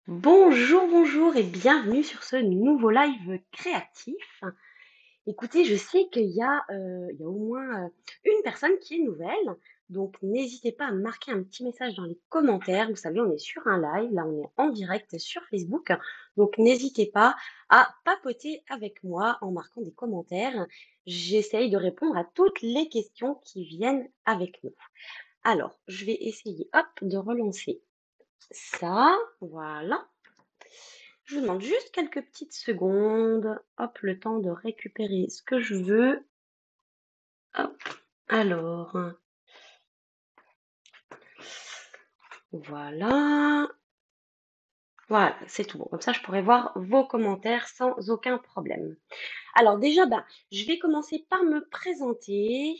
Bonjour, bonjour et bienvenue sur ce nouveau live créatif. Écoutez, je sais qu'il y a au moins une personne qui est nouvelle, donc n'hésitez pas à me marquer un petit message dans les commentaires. Vous savez, on est sur un live, là on est en direct sur Facebook, donc n'hésitez pas à papoter avec moi en marquant des commentaires. J'essaye de répondre à toutes les questions qui viennent avec nous. Alors, je vais essayer, hop, de relancer ça, voilà. Je vous demande juste quelques petites secondes. Hop, le temps de récupérer ce que je veux. Hop, alors, voilà. Voilà, c'est tout bon. Comme ça, je pourrai voir vos commentaires sans aucun problème. Alors déjà, je vais commencer par me présenter.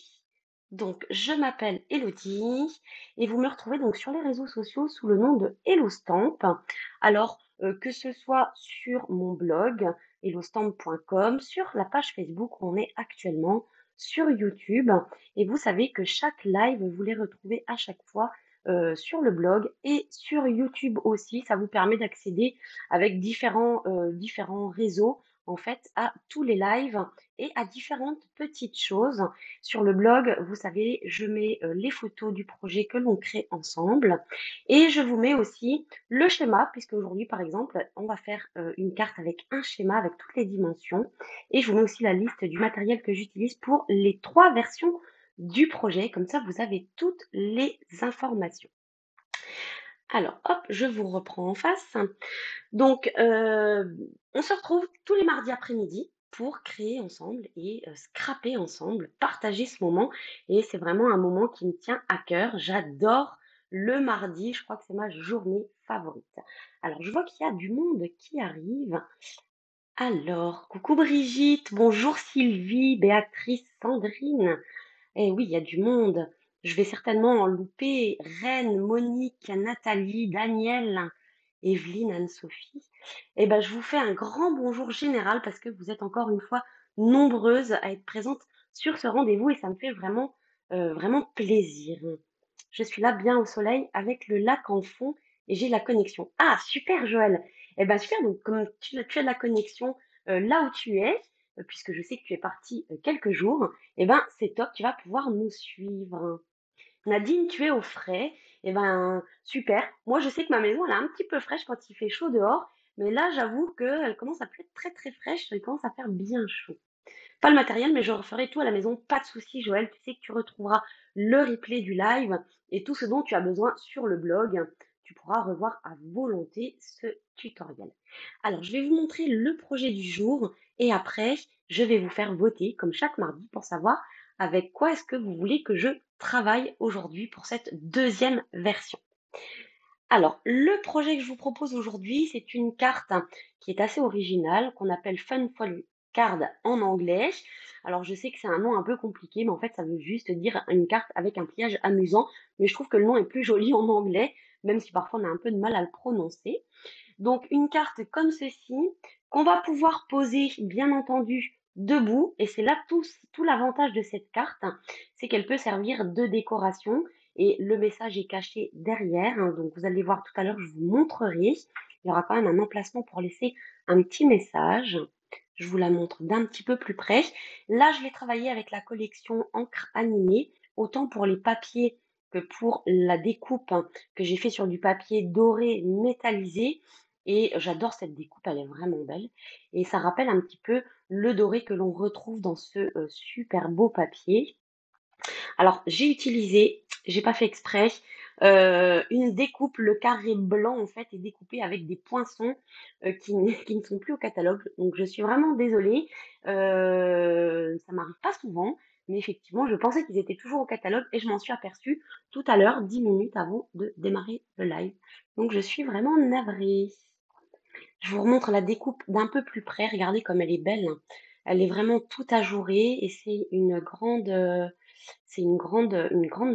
Donc, je m'appelle Elodie et vous me retrouvez donc sur les réseaux sociaux sous le nom de HelloStamp. Alors, que ce soit sur mon blog hellostamp.com, sur la page Facebook où on est actuellement, sur YouTube. Et vous savez que chaque live, vous les retrouvez à chaque fois sur le blog et sur YouTube aussi. Ça vous permet d'accéder avec différents réseaux en fait à tous les lives et à différentes petites choses. Sur le blog, vous savez, je mets les photos du projet que l'on crée ensemble et je vous mets aussi le schéma, puisque aujourd'hui, par exemple, on va faire une carte avec un schéma avec toutes les dimensions et je vous mets aussi la liste du matériel que j'utilise pour les trois versions du projet. Comme ça, vous avez toutes les informations. Alors, hop, je vous reprends en face. Donc, on se retrouve tous les mardis après-midi pour créer ensemble et scraper ensemble, partager ce moment. Et c'est vraiment un moment qui me tient à cœur. J'adore le mardi, je crois que c'est ma journée favorite. Alors, je vois qu'il y a du monde qui arrive. Alors, coucou Brigitte, bonjour Sylvie, Béatrice, Sandrine. Eh oui, il y a du monde. Je vais certainement en louper. Reine, Monique, Nathalie, Daniel, Evelyne, Anne-Sophie. Eh ben, je vous fais un grand bonjour général parce que vous êtes encore une fois nombreuses à être présentes sur ce rendez-vous et ça me fait vraiment plaisir. Je suis là bien au soleil avec le lac en fond et j'ai la connexion. Ah, super Joël. Eh ben super, donc comme tu as la connexion là où tu es, puisque je sais que tu es parti quelques jours, eh ben c'est top, tu vas pouvoir nous suivre. Nadine, tu es au frais. Eh ben super. Moi je sais que ma maison elle est un petit peu fraîche quand il fait chaud dehors, mais là j'avoue qu'elle commence à plus être très très fraîche, elle commence à faire bien chaud. Pas le matériel, mais je referai tout à la maison. Pas de souci, Joël. Tu sais que tu retrouveras le replay du live et tout ce dont tu as besoin sur le blog. Tu pourras revoir à volonté ce tutoriel. Alors, je vais vous montrer le projet du jour et après, je vais vous faire voter, comme chaque mardi, pour savoir avec quoi est-ce que vous voulez que je travaille aujourd'hui pour cette deuxième version. Alors, le projet que je vous propose aujourd'hui, c'est une carte qui est assez originale, qu'on appelle Fun Fun Card en anglais. Alors, je sais que c'est un nom un peu compliqué, mais en fait, ça veut juste dire une carte avec un pliage amusant. Mais je trouve que le nom est plus joli en anglais, même si parfois on a un peu de mal à le prononcer. Donc, une carte comme ceci, qu'on va pouvoir poser, bien entendu, debout. Et c'est là tout l'avantage de cette carte, c'est qu'elle peut servir de décoration. Et le message est caché derrière, hein. Donc, vous allez voir tout à l'heure, je vous montrerai. Il y aura quand même un emplacement pour laisser un petit message. Je vous la montre d'un petit peu plus près. Là, je l'ai travaillé avec la collection encre animée, autant pour les papiers que pour la découpe que j'ai fait sur du papier doré métallisé. Et j'adore cette découpe, elle est vraiment belle. Et ça rappelle un petit peu le doré que l'on retrouve dans ce super beau papier. Alors, j'ai pas fait exprès, une découpe. Le carré blanc, en fait, est découpé avec des poinçons qui ne sont plus au catalogue. Donc, je suis vraiment désolée. Ça m'arrive pas souvent, mais effectivement, je pensais qu'ils étaient toujours au catalogue et je m'en suis aperçue tout à l'heure, 10 minutes avant de démarrer le live. Donc, je suis vraiment navrée. Je vous remontre la découpe d'un peu plus près. Regardez comme elle est belle, hein. Elle est vraiment tout ajourée et c'est une grande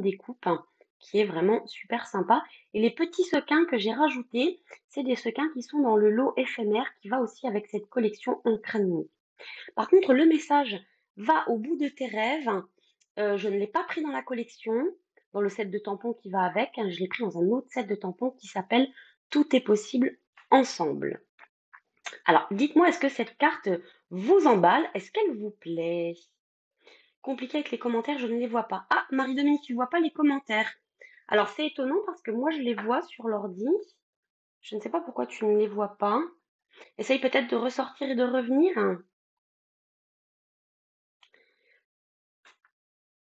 découpe, hein, qui est vraiment super sympa. Et les petits sequins que j'ai rajoutés, c'est des sequins qui sont dans le lot éphémère qui va aussi avec cette collection en crâne. Par contre, le message va au bout de tes rêves. Je ne l'ai pas pris dans la collection, dans le set de tampons qui va avec, hein. Je l'ai pris dans un autre set de tampons qui s'appelle Tout est possible ensemble. Alors, dites-moi, est-ce que cette carte vous emballe? Est-ce qu'elle vous plaît? Compliqué avec les commentaires, je ne les vois pas. Ah, Marie-Dominique, tu vois pas les commentaires. Alors, c'est étonnant parce que moi, je les vois sur l'ordi. Je ne sais pas pourquoi tu ne les vois pas. Essaye peut-être de ressortir et de revenir.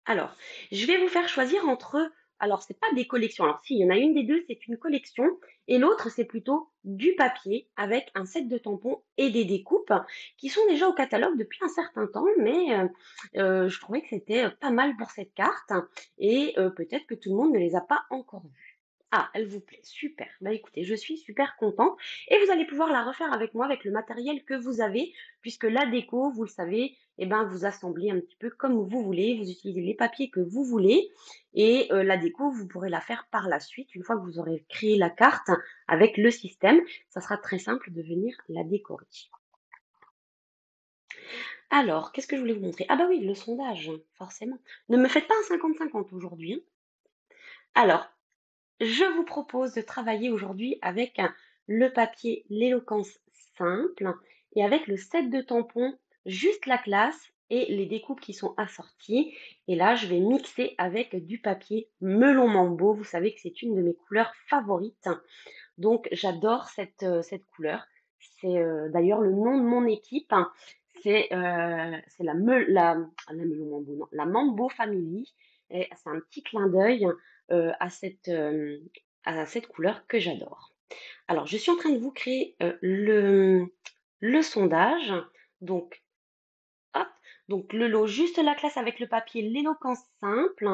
Alors, je vais vous faire choisir entre, alors c'est pas des collections. Alors si, il y en a une des deux, c'est une collection, et l'autre, c'est plutôt du papier avec un set de tampons et des découpes qui sont déjà au catalogue depuis un certain temps, mais je trouvais que c'était pas mal pour cette carte, et peut-être que tout le monde ne les a pas encore vues. Ah, elle vous plaît, super. Bah écoutez, je suis super contente et vous allez pouvoir la refaire avec moi avec le matériel que vous avez, puisque la déco, vous le savez, eh ben, vous assemblez un petit peu comme vous voulez, vous utilisez les papiers que vous voulez et la déco, vous pourrez la faire par la suite, une fois que vous aurez créé la carte avec le système, ça sera très simple de venir la décorer. Alors, qu'est-ce que je voulais vous montrer? Ah bah oui, le sondage, forcément. Ne me faites pas un 50-50 aujourd'hui, hein. Alors, je vous propose de travailler aujourd'hui avec le papier L'éloquence simple et avec le set de tampons juste la classe et les découpes qui sont assorties. Et là, je vais mixer avec du papier melon mambo. Vous savez que c'est une de mes couleurs favorites. Donc, j'adore cette couleur. C'est d'ailleurs le nom de mon équipe. C'est la melon mambo, non, la Mambo Family. Et c'est un petit clin d'œil à à cette couleur que j'adore. Alors, je suis en train de vous créer le sondage. Donc, hop, donc le lot juste la classe avec le papier l'éloquence simple,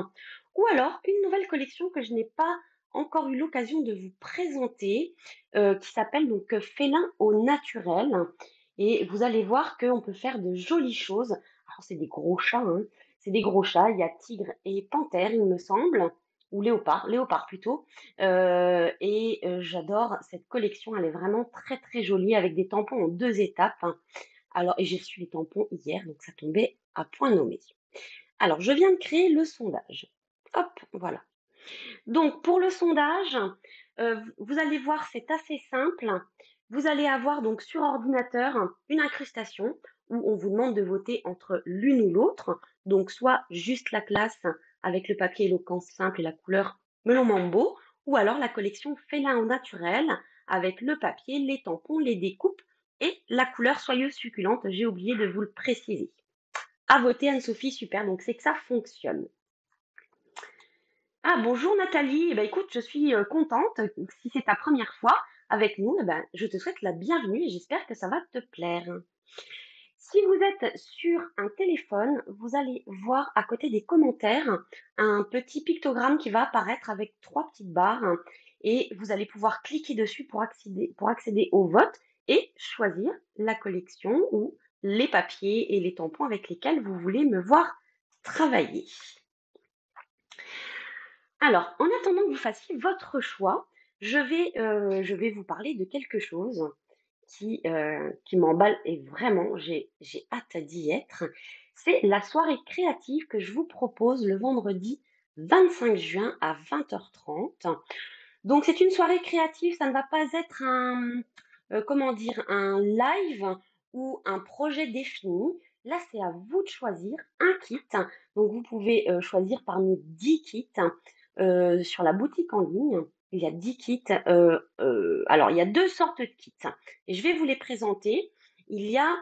ou alors une nouvelle collection que je n'ai pas encore eu l'occasion de vous présenter, qui s'appelle donc Félin au naturel. Et vous allez voir qu'on peut faire de jolies choses. Alors c'est des gros chats, hein. C'est des gros chats. Il y a tigre et panthère, il me semble, ou léopard plutôt. J'adore cette collection. Elle est vraiment très très jolie avec des tampons en deux étapes, hein. Alors, et j'ai reçu les tampons hier, donc ça tombait à point nommé. Alors, je viens de créer le sondage. Hop, voilà. Donc, pour le sondage, vous allez voir, c'est assez simple. Vous allez avoir donc sur ordinateur une incrustation où on vous demande de voter entre l'une ou l'autre. Donc, soit juste la classe avec le papier éloquence simple et la couleur melon mambo, ou alors la collection félin au naturel avec le papier, les tampons, les découpes et la couleur soyeuse succulente. J'ai oublié de vous le préciser. À voter, Anne-Sophie, super. Donc, c'est que ça fonctionne. Ah, bonjour Nathalie. Eh ben, écoute, je suis contente. Si c'est ta première fois avec nous, eh ben, je te souhaite la bienvenue et j'espère que ça va te plaire. Si vous êtes sur un téléphone, vous allez voir à côté des commentaires un petit pictogramme qui va apparaître avec trois petites barres et vous allez pouvoir cliquer dessus pour accéder au vote et choisir la collection ou les papiers et les tampons avec lesquels vous voulez me voir travailler. Alors, en attendant que vous fassiez votre choix, je vais vous parler de quelque chose qui m'emballe et vraiment, j'ai hâte d'y être. C'est la soirée créative que je vous propose le vendredi 25 juin à 20h30. Donc, c'est une soirée créative, ça ne va pas être comment dire, un live ou un projet défini. Là, c'est à vous de choisir un kit. Donc, vous pouvez choisir parmi 10 kits sur la boutique en ligne. Il y a 10 kits. Alors, il y a deux sortes de kits et je vais vous les présenter. Il y a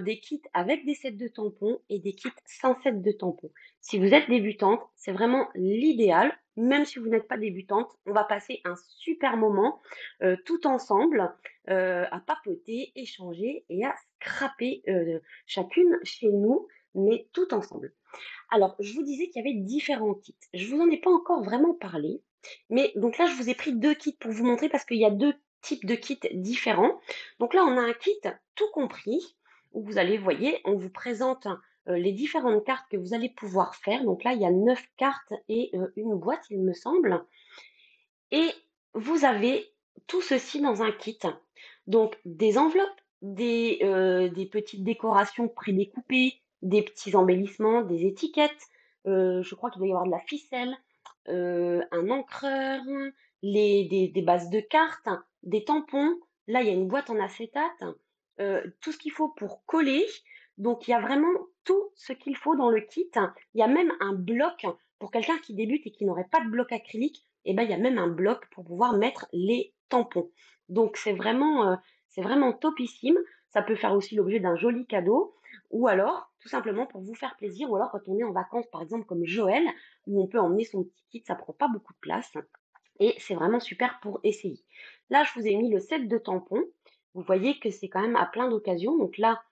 des kits avec des sets de tampons et des kits sans set de tampons. Si vous êtes débutante, c'est vraiment l'idéal. Même si vous n'êtes pas débutante, on va passer un super moment tout ensemble à papoter, échanger et à scraper chacune chez nous, mais tout ensemble. Alors, je vous disais qu'il y avait différents kits. Je vous en ai pas encore vraiment parlé, mais donc là, je vous ai pris deux kits pour vous montrer parce qu'il y a deux types de kits différents. Donc là, on a un kit tout compris où vous allez, voyez, on vous présente les différentes cartes que vous allez pouvoir faire. Donc là, il y a 9 cartes et une boîte, il me semble. Et vous avez tout ceci dans un kit. Donc des enveloppes, des petites décorations prédécoupées, des petits embellissements, des étiquettes. Je crois qu'il doit y avoir de la ficelle, un encreur, des bases de cartes, des tampons. Là, il y a une boîte en acétate, tout ce qu'il faut pour coller. Donc, il y a vraiment tout ce qu'il faut dans le kit. Il y a même un bloc pour quelqu'un qui débute et qui n'aurait pas de bloc acrylique. Et ben, il y a même un bloc pour pouvoir mettre les tampons. Donc, c'est vraiment topissime. Ça peut faire aussi l'objet d'un joli cadeau. Ou alors, tout simplement pour vous faire plaisir. Ou alors, quand on est en vacances, par exemple, comme Joël, où on peut emmener son petit kit, ça prend pas beaucoup de place. Et c'est vraiment super pour essayer. Là, je vous ai mis le set de tampons. Vous voyez que c'est quand même à plein d'occasions. Donc là,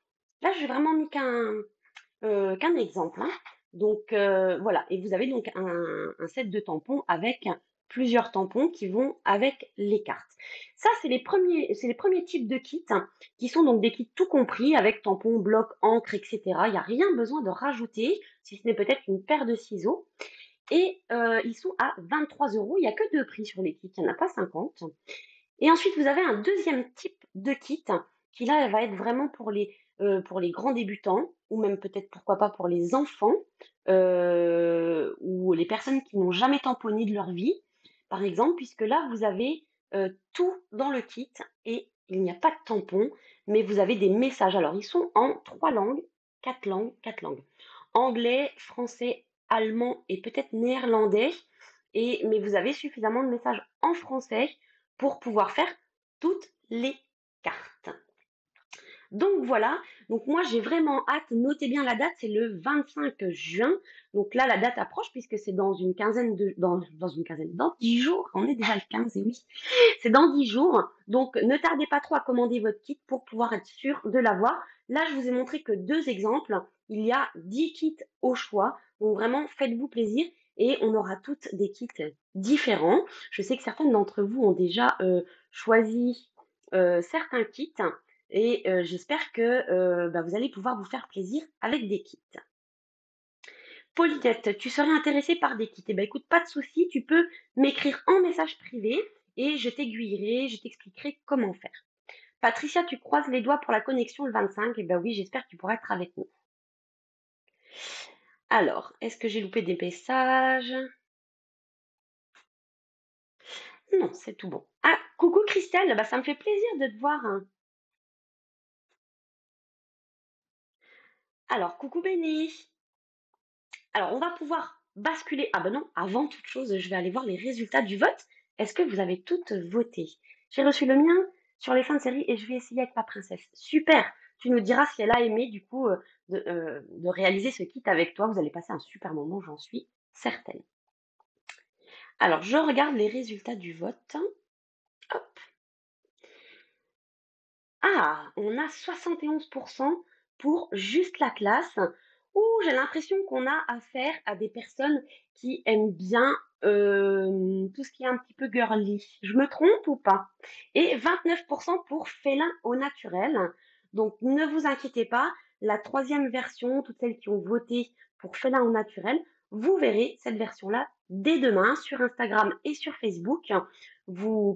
j'ai vraiment mis qu'un exemple, hein. Donc voilà, et vous avez donc un set de tampons avec plusieurs tampons qui vont avec les cartes. Ça, c'est les premiers types de kits, hein, qui sont donc des kits tout compris avec tampons, blocs, encre, etc. Il n'y a rien besoin de rajouter, si ce n'est peut-être une paire de ciseaux. Et ils sont à 23 euros. Il n'y a que deux prix sur les kits, il n'y en a pas 50. Et ensuite, vous avez un deuxième type de kit qui là va être vraiment pour les grands débutants ou même peut-être pourquoi pas pour les enfants ou les personnes qui n'ont jamais tamponné de leur vie, par exemple, puisque là, vous avez tout dans le kit et il n'y a pas de tampon, mais vous avez des messages. Alors, ils sont en trois langues, quatre langues, quatre langues. Anglais, français, allemand et peut-être néerlandais. Mais vous avez suffisamment de messages en français pour pouvoir faire toutes les cartes. Donc voilà, donc moi j'ai vraiment hâte, notez bien la date, c'est le 25 juin. Donc là la date approche puisque c'est dans une quinzaine dans une quinzaine, dans 10 jours, on est déjà le 15 et oui, c'est dans 10 jours. Donc ne tardez pas trop à commander votre kit pour pouvoir être sûr de l'avoir. Là je vous ai montré que deux exemples, il y a 10 kits au choix, donc vraiment faites-vous plaisir et on aura toutes des kits différents. Je sais que certaines d'entre vous ont déjà choisi certains kits et j'espère que bah, vous allez pouvoir vous faire plaisir avec des kits. Paulinette, tu serais intéressée par des kits? Eh ben écoute, pas de souci, tu peux m'écrire en message privé et je t'aiguillerai, je t'expliquerai comment faire. Patricia, tu croises les doigts pour la connexion le 25? Eh ben oui, j'espère que tu pourras être avec nous. Alors, est-ce que j'ai loupé des messages? Non, c'est tout bon. Ah, coucou Christelle, bah ça me fait plaisir de te voir, hein. Alors, coucou Béni. Alors, on va pouvoir basculer. Ah ben non, avant toute chose, je vais aller voir les résultats du vote. Est-ce que vous avez toutes voté? J'ai reçu le mien sur les fins de série et je vais essayer avec ma princesse. Super! Tu nous diras si elle a aimé du coup de réaliser ce kit avec toi. Vous allez passer un super moment, j'en suis certaine. Alors, je regarde les résultats du vote. Hop. Ah, on a 71% pour juste la classe. Ouh, j'ai l'impression qu'on a affaire à des personnes qui aiment bien tout ce qui est un petit peu girly. Je me trompe ou pas? Et 29% pour félin au naturel. Donc ne vous inquiétez pas, la troisième version, toutes celles qui ont voté pour félin au naturel, vous verrez cette version-là dès demain sur Instagram et sur Facebook,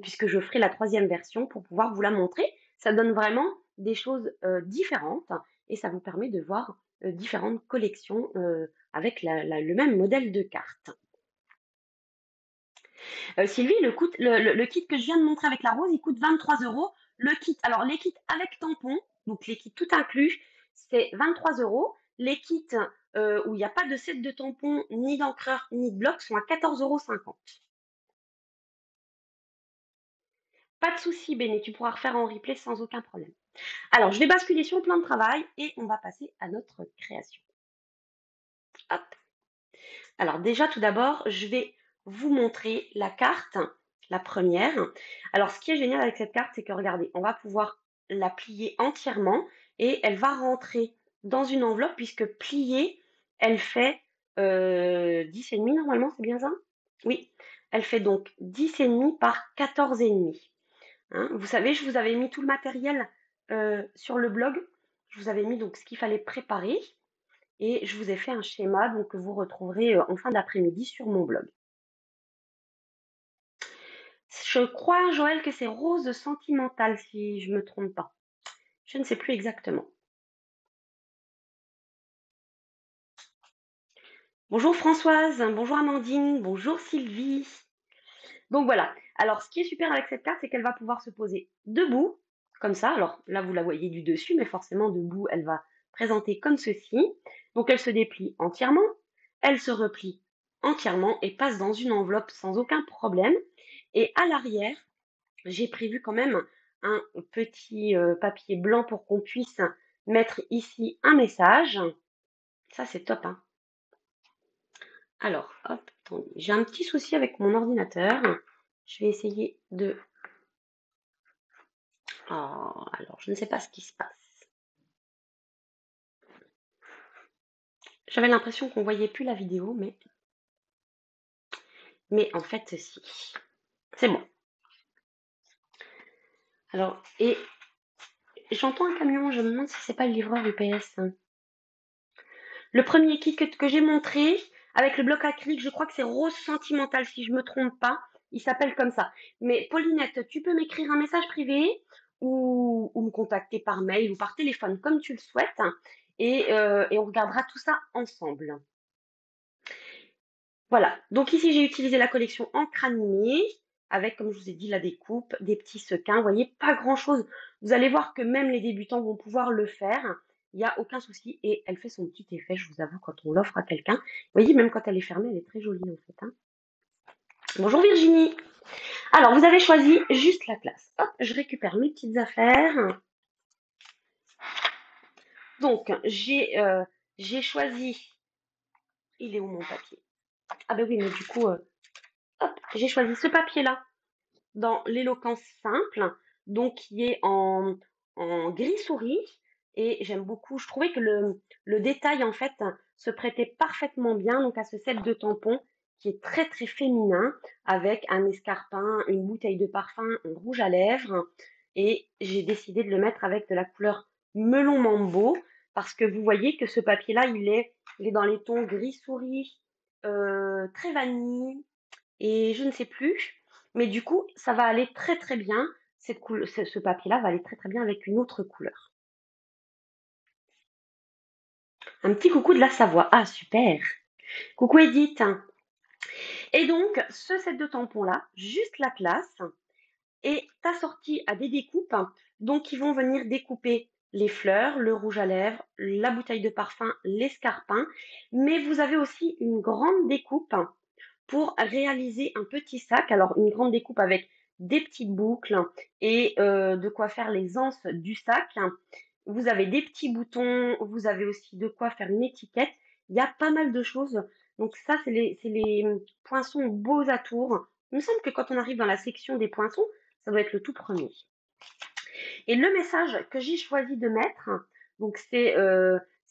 puisque je ferai la troisième version pour pouvoir vous la montrer. Ça donne vraiment des choses différentes et ça vous permet de voir différentes collections avec le même modèle de carte. Sylvie, le kit que je viens de montrer avec la rose, il coûte 23 euros. Le kit, alors les kits avec tampon, donc les kits tout inclus, c'est 23 euros. Les kits où il n'y a pas de set de tampons, ni d'encreur, ni de bloc sont à 14,50 euros. Pas de souci, Béné, tu pourras refaire en replay sans aucun problème. Alors, je vais basculer sur le plan de travail et on va passer à notre création. Hop. Alors déjà, tout d'abord, je vais vous montrer la carte, la première. Alors, ce qui est génial avec cette carte, c'est que regardez, on va pouvoir la plier entièrement et elle va rentrer dans une enveloppe puisque pliée, elle fait 10,5 normalement, c'est bien ça? Oui, elle fait donc 10,5 par 14,5. Hein. Vous savez, je vous avais mis tout le matériel sur le blog. Je vous avais mis donc ce qu'il fallait préparer et je vous ai fait un schéma donc que vous retrouverez en fin d'après-midi sur mon blog. Je crois, Joël, que c'est rose sentimentale si je me trompe pas. Je ne sais plus exactement. Bonjour Françoise, bonjour Amandine, bonjour Sylvie. Donc voilà. Alors, ce qui est super avec cette carte, c'est qu'elle va pouvoir se poser debout, comme ça. Alors là, vous la voyez du dessus, mais forcément, debout, elle va présenter comme ceci. Donc, elle se déplie entièrement, elle se replie entièrement et passe dans une enveloppe sans aucun problème. Et à l'arrière, j'ai prévu quand même un petit papier blanc pour qu'on puisse mettre ici un message. Ça, c'est top, hein. Alors, hop, attendez, j'ai un petit souci avec mon ordinateur. Je vais essayer de... Oh, alors, je ne sais pas ce qui se passe. J'avais l'impression qu'on voyait plus la vidéo, mais en fait, si. C'est bon. Alors, et j'entends un camion, je me demande si c'est pas le livreur UPS. Le premier kit que j'ai montré, avec le bloc acrylique, je crois que c'est Rose Sentimental, si je me trompe pas. Il s'appelle comme ça. Mais Paulinette, tu peux m'écrire un message privé ou me contacter par mail ou par téléphone, comme tu le souhaites. Et on regardera tout ça ensemble. Voilà. Donc ici, j'ai utilisé la collection encre animée avec, comme je vous ai dit, la découpe, des petits sequins. Vous voyez, pas grand-chose. Vous allez voir que même les débutants vont pouvoir le faire. Il n'y a aucun souci. Et elle fait son petit effet, je vous avoue, quand on l'offre à quelqu'un. Vous voyez, même quand elle est fermée, elle est très jolie en fait, hein. Bonjour Virginie. Alors, vous avez choisi juste la classe. Hop, je récupère mes petites affaires. Donc, j'ai choisi... Il est où mon papier? Ah ben oui, mais du coup, hop, j'ai choisi ce papier-là dans l'éloquence simple, donc qui est en gris souris. Et j'aime beaucoup, je trouvais que le détail en fait se prêtait parfaitement bien donc à ce set de tampons qui est très très féminin avec un escarpin, une bouteille de parfum, un rouge à lèvres. Et j'ai décidé de le mettre avec de la couleur melon mambo parce que vous voyez que ce papier-là, il est dans les tons gris souris, très vanille, et je ne sais plus. Mais du coup, ça va aller très très bien. Ce papier-là va aller très très bien avec une autre couleur. Un petit coucou de la Savoie. Ah, super. Coucou Edith. Et donc, ce set de tampons-là, juste la classe, est assorti à des découpes. Donc, qui vont venir découper les fleurs, le rouge à lèvres, la bouteille de parfum, l'escarpin. Mais vous avez aussi une grande découpe pour réaliser un petit sac. Alors, une grande découpe avec des petites boucles et de quoi faire les anses du sac. Vous avez des petits boutons, vous avez aussi de quoi faire une étiquette. Il y a pas mal de choses. Donc ça, c'est les poinçons beaux atours. Il me semble que quand on arrive dans la section des poinçons, ça doit être le tout premier. Et le message que j'ai choisi de mettre, donc c'est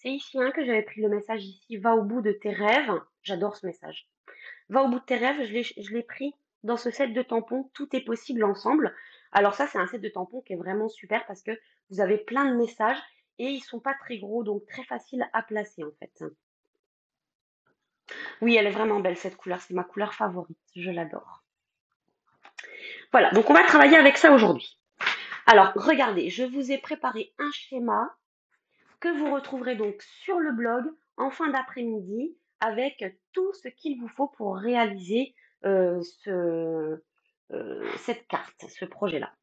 ici hein, que j'avais pris le message ici, va au bout de tes rêves. J'adore ce message. Va au bout de tes rêves, je l'ai pris dans ce set de tampons. Tout est possible ensemble. Alors ça, c'est un set de tampons qui est vraiment super parce que vous avez plein de messages et ils sont pas très gros, donc très faciles à placer en fait. Oui, elle est vraiment belle cette couleur. C'est ma couleur favorite. Je l'adore. Voilà, donc on va travailler avec ça aujourd'hui. Alors, regardez, je vous ai préparé un schéma que vous retrouverez donc sur le blog en fin d'après-midi avec tout ce qu'il vous faut pour réaliser cette carte, ce projet-là.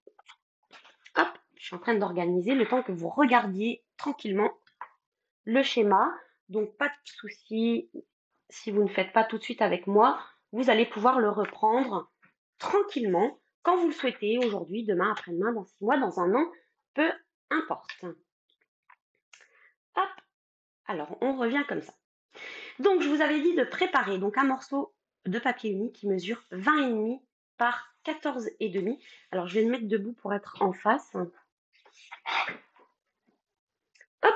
Hop, je suis en train d'organiser le temps que vous regardiez tranquillement le schéma. Donc, pas de souci, si vous ne faites pas tout de suite avec moi, vous allez pouvoir le reprendre tranquillement quand vous le souhaitez, aujourd'hui, demain, après-demain, dans 6 mois, dans un an, peu importe. Hop, alors on revient comme ça. Donc, je vous avais dit de préparer donc un morceau de papier uni qui mesure 20,5 par 14,5. Alors, je vais le mettre debout pour être en face. Hop,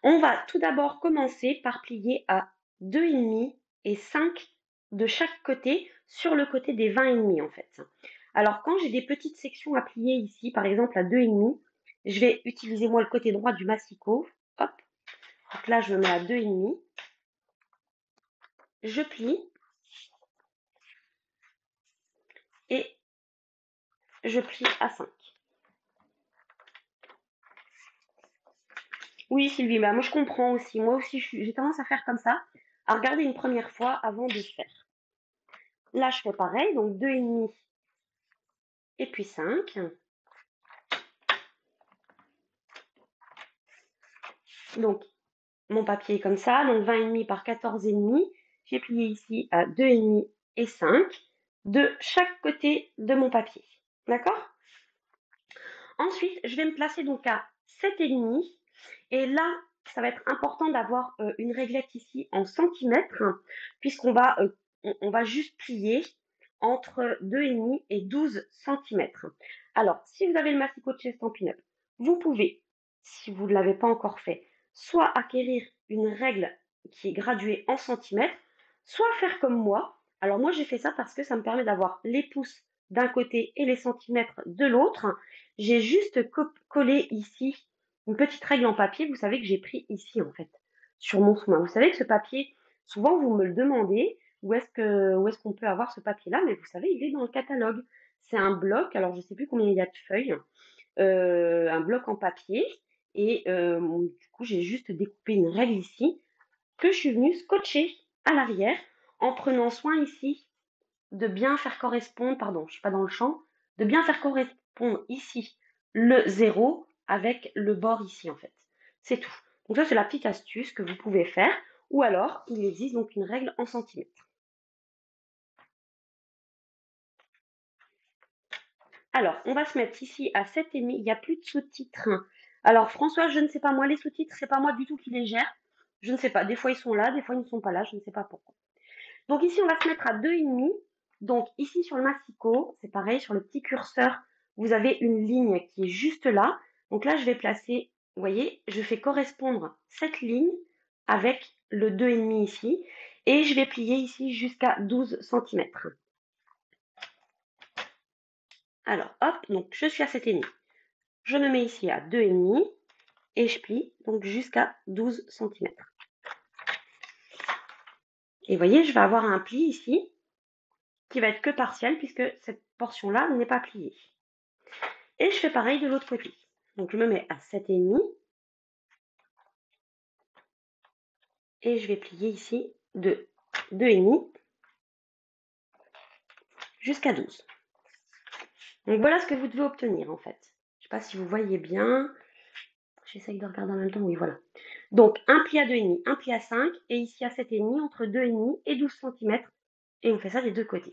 on va tout d'abord commencer par plier à 2,5 et 5 de chaque côté sur le côté des 20,5 en fait. Alors, quand j'ai des petites sections à plier ici, par exemple à 2,5, je vais utiliser moi le côté droit du massicot. Hop, donc là, je me mets à 2,5. Je plie et je plie à 5. Oui, Sylvie, bah, moi je comprends aussi. Moi aussi, j'ai tendance à faire comme ça, à regarder une première fois avant de faire. Là, je fais pareil, donc 2,5 et puis 5. Donc, mon papier est comme ça, donc 20,5 par 14,5. J'ai plié ici à 2,5 et 5 de chaque côté de mon papier. D'accord? Ensuite, je vais me placer donc à 7,5. Et là, ça va être important d'avoir une réglette ici en centimètres, puisqu'on va, on va juste plier entre 2,5 et 12 centimètres. Alors, si vous avez le massicot de chez Stampin' Up, vous pouvez, si vous ne l'avez pas encore fait, soit acquérir une règle qui est graduée en centimètres, soit faire comme moi. Alors moi, j'ai fait ça parce que ça me permet d'avoir les pouces d'un côté et les centimètres de l'autre. J'ai juste collé ici une petite règle en papier, vous savez que j'ai pris ici en fait, sur mon sous-main. Vous savez que ce papier, souvent vous me le demandez, où est-ce qu'on peut avoir ce papier-là, mais vous savez, il est dans le catalogue. C'est un bloc, alors je ne sais plus combien il y a de feuilles, un bloc en papier, et du coup j'ai juste découpé une règle ici que je suis venue scotcher à l'arrière en prenant soin ici de bien faire correspondre, pardon, je ne suis pas dans le champ, de bien faire correspondre ici le 0 avec le bord ici en fait. C'est tout. Donc ça c'est la petite astuce que vous pouvez faire, ou alors il existe donc une règle en centimètres. Alors on va se mettre ici à 7,5, il n'y a plus de sous-titres. Alors François, je ne sais pas, moi les sous-titres, c'est pas moi du tout qui les gère. Je ne sais pas, des fois ils sont là, des fois ils ne sont pas là, je ne sais pas pourquoi. Donc ici, on va se mettre à 2,5. Donc ici, sur le massicot, c'est pareil, sur le petit curseur, vous avez une ligne qui est juste là. Donc là, je vais placer, vous voyez, je fais correspondre cette ligne avec le 2,5 ici. Et je vais plier ici jusqu'à 12 centimètres. Alors, hop, donc je suis à 7,5. Je me mets ici à 2,5 et je plie donc jusqu'à 12 centimètres. Et vous voyez, je vais avoir un pli ici qui va être que partiel puisque cette portion-là n'est pas pliée. Et je fais pareil de l'autre côté. Donc je me mets à 7,5 et je vais plier ici de 2,5 jusqu'à 12. Donc voilà ce que vous devez obtenir en fait. Je ne sais pas si vous voyez bien. J'essaye de regarder en même temps. Oui, voilà. Donc un pli à 2,5, un pli à 5 et ici à 7,5 entre 2,5 et 12 cm. Et on fait ça des deux côtés.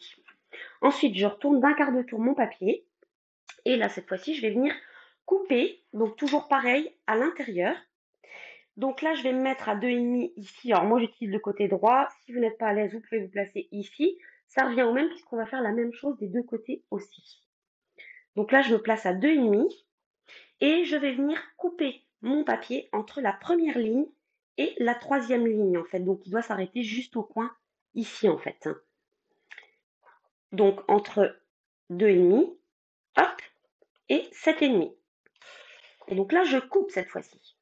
Ensuite, je retourne d'un quart de tour mon papier. Et là, cette fois-ci, je vais venir couper. Donc toujours pareil à l'intérieur. Donc là, je vais me mettre à 2,5 ici. Alors moi, j'utilise le côté droit. Si vous n'êtes pas à l'aise, vous pouvez vous placer ici. Ça revient au même puisqu'on va faire la même chose des deux côtés aussi. Donc là, je me place à 2,5 et je vais venir couper mon papier entre la première ligne et la troisième ligne en fait. Donc il doit s'arrêter juste au coin ici en fait. Donc entre 2,5, hop, et 7,5. Et donc là, je coupe cette fois-ci.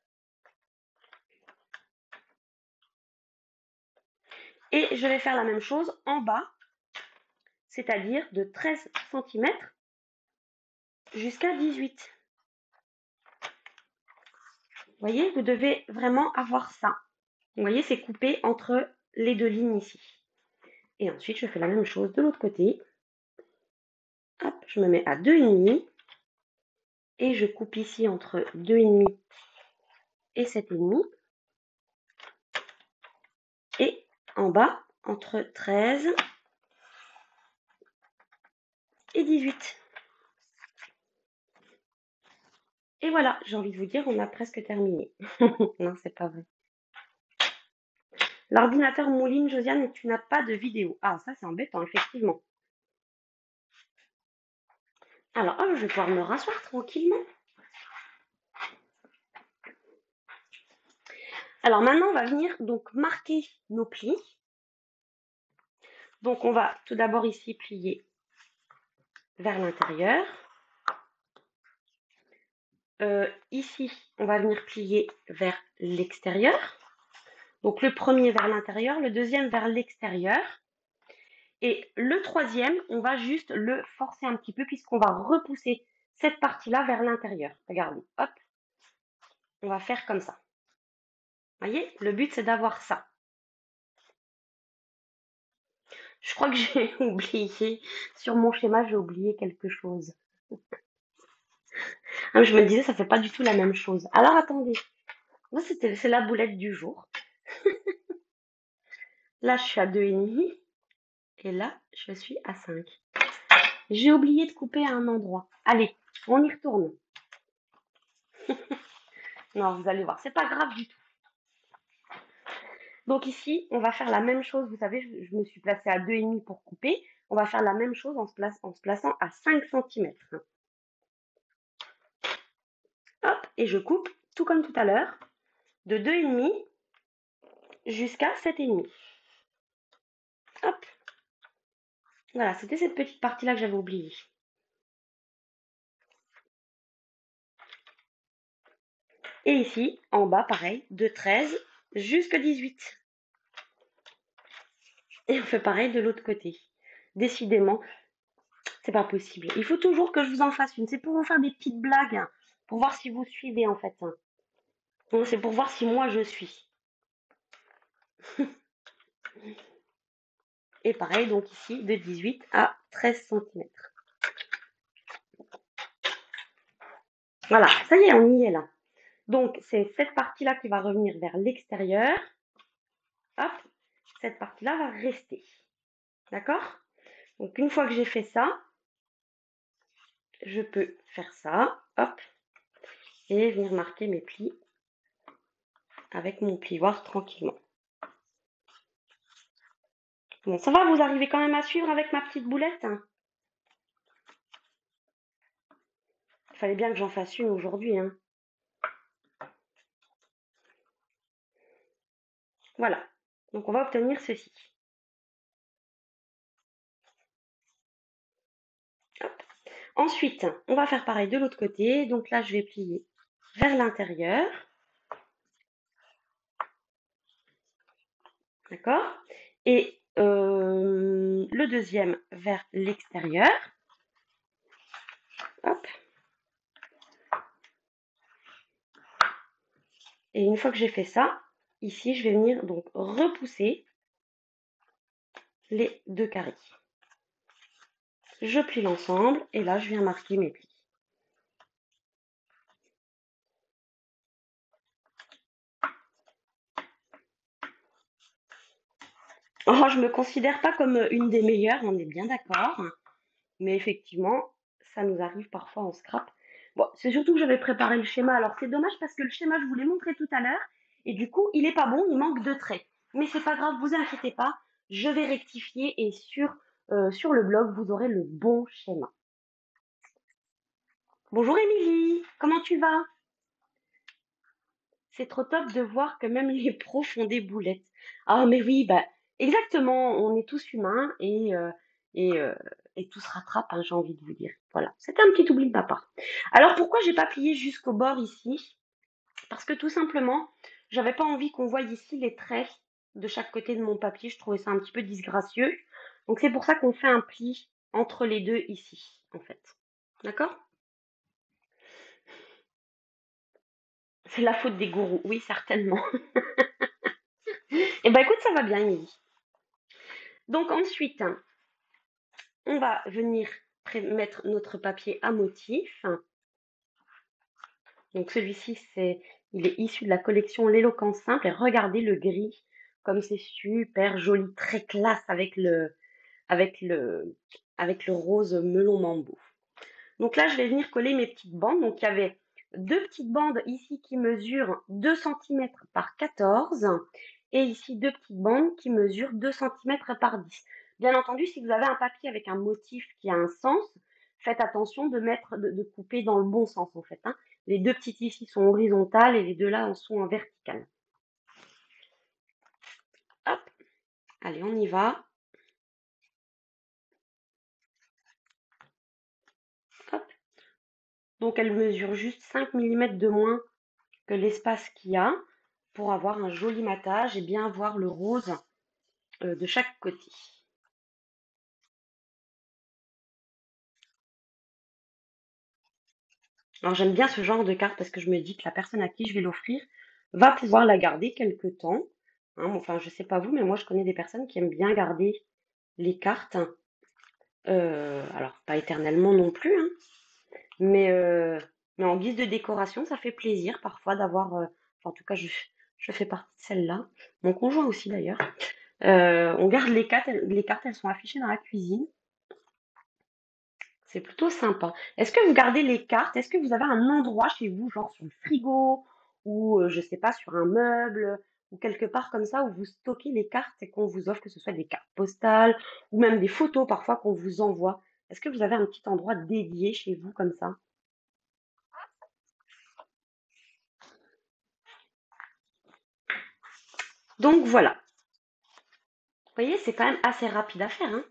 Et je vais faire la même chose en bas, c'est-à-dire de 13 cm jusqu'à 18. Vous voyez, vous devez vraiment avoir ça. Vous voyez, c'est coupé entre les deux lignes ici. Et ensuite, je fais la même chose de l'autre côté. Hop, je me mets à 2,5 et je coupe ici entre 2,5 et 7,5. Et en bas, entre 13 et 18. Et voilà, j'ai envie de vous dire, on a presque terminé. Non, c'est pas vrai. L'ordinateur mouline, Josiane, et tu n'as pas de vidéo. Ah, ça, c'est embêtant, effectivement. Alors, hop, je vais pouvoir me rasseoir tranquillement. Alors maintenant, on va venir donc marquer nos plis. Donc on va tout d'abord ici plier vers l'intérieur. Ici, on va venir plier vers l'extérieur. Donc le premier vers l'intérieur, le deuxième vers l'extérieur. Et le troisième, on va juste le forcer un petit peu puisqu'on va repousser cette partie-là vers l'intérieur. Regardez, hop, on va faire comme ça. Vous voyez, le but c'est d'avoir ça. Je crois que j'ai oublié, sur mon schéma, j'ai oublié quelque chose. Ah, je me disais, ça fait pas du tout la même chose. Alors attendez, moi c'est la boulette du jour. Là, je suis à 2,5 et là, je suis à 5. J'ai oublié de couper à un endroit. Allez, on y retourne. Non, vous allez voir, c'est pas grave du tout. Donc ici, on va faire la même chose. Vous savez, je me suis placée à 2,5 pour couper. On va faire la même chose en se plaçant à 5 centimètres. Hop, et je coupe, tout comme tout à l'heure, de 2,5 jusqu'à 7,5. Hop, voilà, c'était cette petite partie-là que j'avais oubliée. Et ici, en bas, pareil, de 13 jusqu'à 18. Et on fait pareil de l'autre côté. Décidément, c'est pas possible. Il faut toujours que je vous en fasse une. C'est pour vous faire des petites blagues, hein, pour voir si vous suivez en fait, hein. C'est pour voir si moi je suis. Et pareil, donc ici, de 18 à 13 centimètres. Voilà, ça y est, on y est là. Donc, c'est cette partie-là qui va revenir vers l'extérieur. Hop, cette partie-là va rester. D'accord? Donc, une fois que j'ai fait ça, je peux faire ça. Hop, et venir marquer mes plis avec mon plioir tranquillement. Bon, ça va, vous arrivez quand même à suivre avec ma petite boulette, hein? Il fallait bien que j'en fasse une aujourd'hui, hein. Voilà. Donc, on va obtenir ceci. Hop. Ensuite, on va faire pareil de l'autre côté. Donc là, je vais plier vers l'intérieur. D'accord? Et le deuxième vers l'extérieur. Hop. Et une fois que j'ai fait ça, ici, je vais venir donc repousser les deux carrés. Je plie l'ensemble et là, je viens marquer mes plis. Oh, je me considère pas comme une des meilleures, on est bien d'accord. Mais effectivement, ça nous arrive parfois en scrap. Bon, c'est surtout que j'avais préparé le schéma. Alors c'est dommage parce que le schéma, je vous l'ai montré tout à l'heure. Et du coup, il est pas bon, il manque de traits. Mais c'est pas grave, vous inquiétez pas. Je vais rectifier et sur le blog, vous aurez le bon schéma. Bonjour Émilie, comment tu vas? C'est trop top de voir que même les pros font des boulettes. Ah mais oui, bah exactement, on est tous humains et, euh, et tout se rattrape, hein, j'ai envie de vous dire. Voilà, c'était un petit oubli de ma part. Alors pourquoi j'ai pas plié jusqu'au bord ici? Parce que tout simplement, j'avais pas envie qu'on voie ici les traits de chaque côté de mon papier. Je trouvais ça un petit peu disgracieux. Donc c'est pour ça qu'on fait un pli entre les deux ici, en fait. D'accord? C'est la faute des gourous, oui, certainement. Eh ben écoute, ça va bien, Émilie. Donc ensuite, on va venir mettre notre papier à motif. Donc celui-ci, il est issu de la collection L'éloquence simple. Et regardez le gris, comme c'est super joli, très classe avec le, avec le rose melon mambo. Donc là, je vais venir coller mes petites bandes. Donc il y avait deux petites bandes ici qui mesurent 2 centimètres par 14 et ici deux petites bandes qui mesurent 2 centimètres par 10. Bien entendu, si vous avez un papier avec un motif qui a un sens, faites attention de couper dans le bon sens en fait, hein. Les deux petites ici sont horizontales et les deux là en sont en verticale. Hop, allez, on y va. Hop. Donc elle mesure juste 5 mm de moins que l'espace qu'il y a pour avoir un joli matage et bien voir le rose de chaque côté. Alors j'aime bien ce genre de carte parce que je me dis que la personne à qui je vais l'offrir va pouvoir la garder quelque temps, hein. Enfin, je sais pas vous, mais moi je connais des personnes qui aiment bien garder les cartes. Alors pas éternellement non plus, hein, mais, heu, mais en guise de décoration, ça fait plaisir parfois d'avoir, enfin en tout cas je fais partie de celle-là. Mon conjoint aussi d'ailleurs. On garde les cartes, elles sont affichées dans la cuisine. C'est plutôt sympa. Est-ce que vous gardez les cartes? Est-ce que vous avez un endroit chez vous, genre sur le frigo ou je sais pas, sur un meuble ou quelque part comme ça où vous stockez les cartes et qu'on vous offre, que ce soit des cartes postales ou même des photos parfois qu'on vous envoie? Est-ce que vous avez un petit endroit dédié chez vous comme ça? Donc voilà. Vous voyez, c'est quand même assez rapide à faire, hein.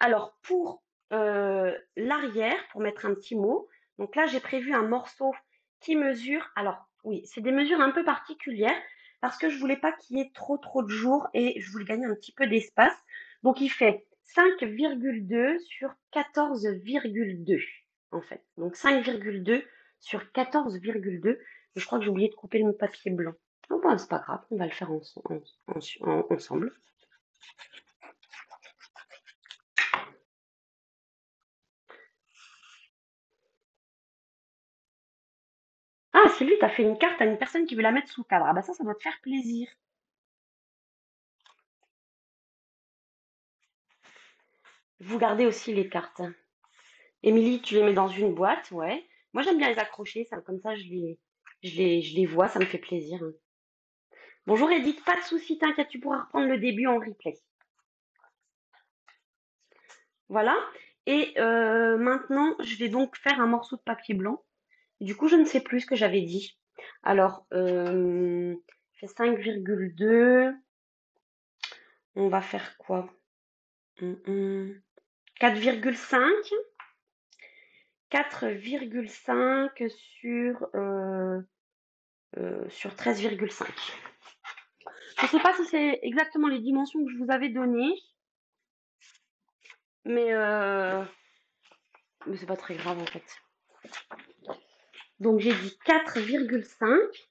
Alors pour, l'arrière, pour mettre un petit mot, donc là, j'ai prévu un morceau qui mesure, alors oui, c'est des mesures un peu particulières parce que je voulais pas qu'il y ait trop de jours et je voulais gagner un petit peu d'espace. Donc il fait 5,2 sur 14,2 en fait. Donc 5,2 sur 14,2. Je crois que j'ai oublié de couper le papier blanc. Oh bah, c'est pas grave, on va le faire ensemble. Ah, c'est lui, t'as fait une carte à une personne qui veut la mettre sous cadre. Ah bah ça doit te faire plaisir. Vous gardez aussi les cartes. Émilie, tu les mets dans une boîte, ouais. Moi, j'aime bien les accrocher, ça, comme ça, je les vois, ça me fait plaisir. Bonjour Edith, pas de souci, t'inquiète, tu pourras reprendre le début en replay. Voilà. Et maintenant, je vais donc faire un morceau de papier blanc. Du coup, je ne sais plus ce que j'avais dit. Alors, je fais 5,2. On va faire quoi? 4,5. 4,5 sur 13,5. Je ne sais pas si c'est exactement les dimensions que je vous avais données, mais, mais c'est pas très grave en fait. Donc j'ai dit 4,5.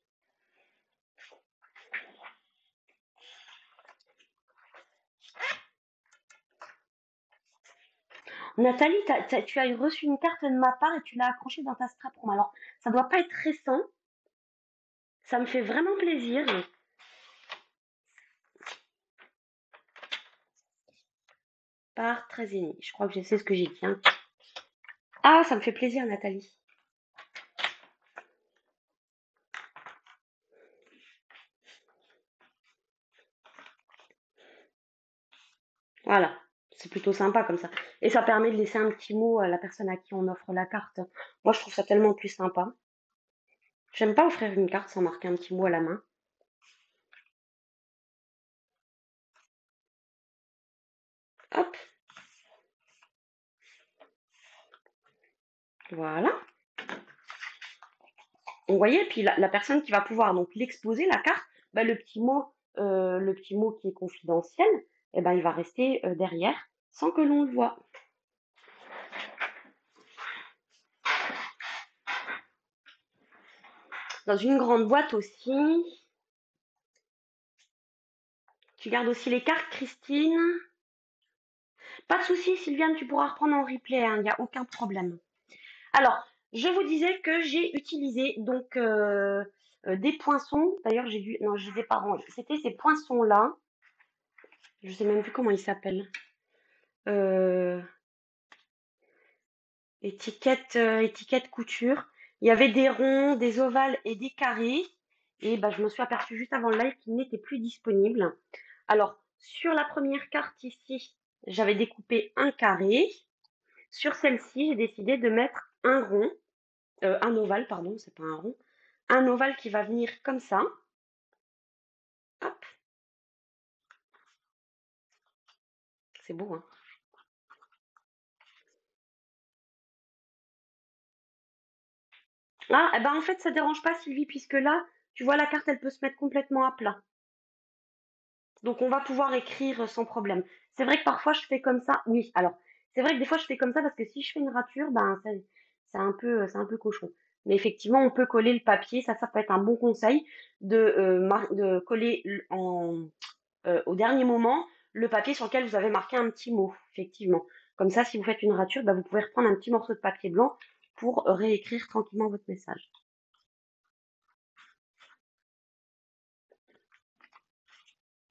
Nathalie, tu as reçu une carte de ma part et tu l'as accrochée dans ta strap room. Alors, ça doit pas être récent. Ça me fait vraiment plaisir. Par 13,5. Je crois que je sais ce que j'ai dit, hein. Ah, ça me fait plaisir, Nathalie. Voilà, c'est plutôt sympa comme ça. Et ça permet de laisser un petit mot à la personne à qui on offre la carte. Moi, je trouve ça tellement plus sympa. J'aime pas offrir une carte sans marquer un petit mot à la main. Hop, voilà. Vous voyez, puis la personne qui va pouvoir donc l'exposer, la carte, bah, le petit mot qui est confidentiel, eh ben, il va rester derrière sans que l'on le voie. Dans une grande boîte aussi. Tu gardes aussi les cartes, Christine. Pas de souci, Sylviane, tu pourras reprendre en replay, hein, il n'y a aucun problème. Alors, je vous disais que j'ai utilisé donc des poinçons. D'ailleurs, j'ai dû, non, je les ai pas rangés. C'était ces poinçons-là. Je sais même plus comment ils s'appellent. Euh, étiquette couture. Il y avait des ronds, des ovales et des carrés. Et bah, je me suis aperçue juste avant le live qu'ils n'étaient plus disponibles. Alors, sur la première carte ici, j'avais découpé un carré. Sur celle-ci, j'ai décidé de mettre un rond, un ovale, pardon, c'est pas un rond, un ovale qui va venir comme ça. Hop, c'est beau, hein. Ah, eh ben en fait, ça dérange pas Sylvie, puisque là, tu vois, la carte, elle peut se mettre complètement à plat. Donc, on va pouvoir écrire sans problème. C'est vrai que parfois, je fais comme ça. Oui, alors, c'est vrai que des fois, je fais comme ça parce que si je fais une rature, ben, c'est un peu cochon. Mais effectivement, on peut coller le papier. Ça peut être un bon conseil de coller au dernier moment le papier sur lequel vous avez marqué un petit mot, effectivement. Comme ça, si vous faites une rature, bah, vous pouvez reprendre un petit morceau de papier blanc pour réécrire tranquillement votre message.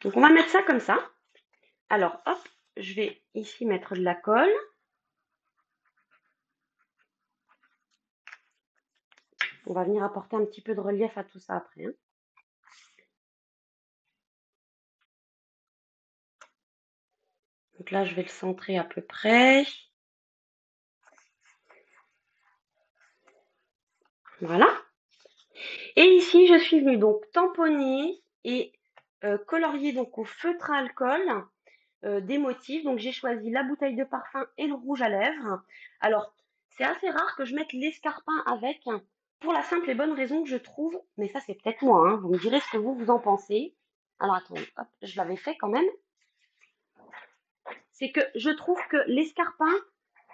Donc on va mettre ça comme ça. Alors hop, je vais ici mettre de la colle. On va venir apporter un petit peu de relief à tout ça après, hein. Donc là, je vais le centrer à peu près. Voilà. Et ici, je suis venue donc tamponner et colorier donc au feutre à alcool des motifs. Donc j'ai choisi la bouteille de parfum et le rouge à lèvres. Alors, c'est assez rare que je mette l'escarpin avec, hein, pour la simple et bonne raison que je trouve, mais ça c'est peut-être moi, hein, vous me direz ce que vous en pensez. Alors attendez, hop, je l'avais fait quand même. C'est que je trouve que l'escarpin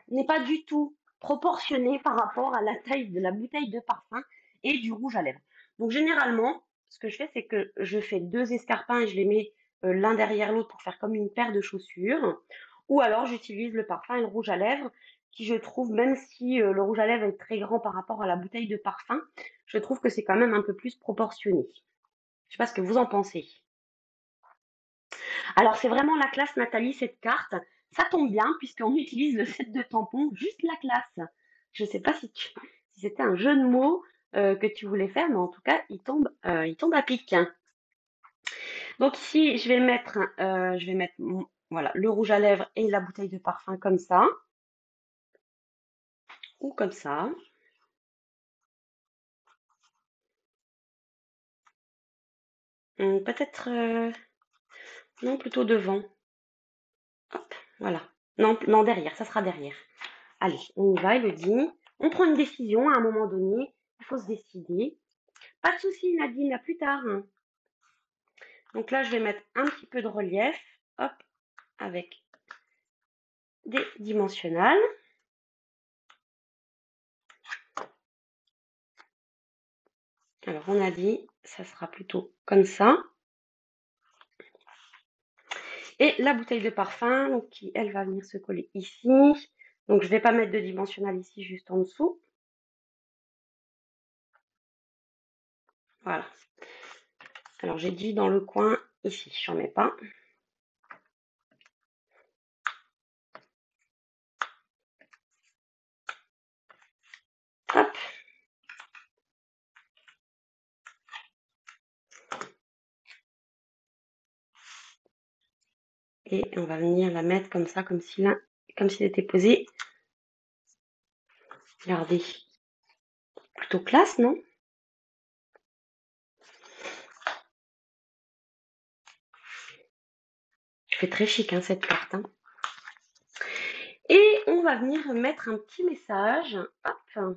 n'est pas du tout proportionné par rapport à la taille de la bouteille de parfum et du rouge à lèvres. Donc généralement, ce que je fais, c'est que je fais deux escarpins et je les mets l'un derrière l'autre pour faire comme une paire de chaussures. Ou alors j'utilise le parfum et le rouge à lèvres, qui je trouve, même si le rouge à lèvres est très grand par rapport à la bouteille de parfum, je trouve que c'est quand même un peu plus proportionné. Je sais pas ce que vous en pensez. Alors, c'est vraiment la classe, Nathalie, cette carte. Ça tombe bien puisqu'on utilise le set de tampons, juste la classe. Je ne sais pas si c'était un jeu de mots que tu voulais faire, mais en tout cas, il tombe à pic. Donc ici, je vais mettre voilà, le rouge à lèvres et la bouteille de parfum comme ça, ou comme ça. Peut-être, non, plutôt devant. Hop, voilà. Non, non, derrière, ça sera derrière. Allez, on y va, Elodie. On prend une décision à un moment donné. Il faut se décider. Pas de souci, Nadine, à plus tard, hein. Donc là, je vais mettre un petit peu de relief, hop, avec des dimensionnels. Alors, on a dit, ça sera plutôt comme ça. Et la bouteille de parfum, donc, qui, elle, va venir se coller ici. Donc, je ne vais pas mettre de dimensionnel ici, juste en dessous. Voilà. Alors, j'ai dit dans le coin, ici, je n'en mets pas. Hop. Et on va venir la mettre comme ça, comme s'il était posé. Regardez. Plutôt classe, non? Je fais très chic, hein, cette carte, hein. Et on va venir mettre un petit message. Hop.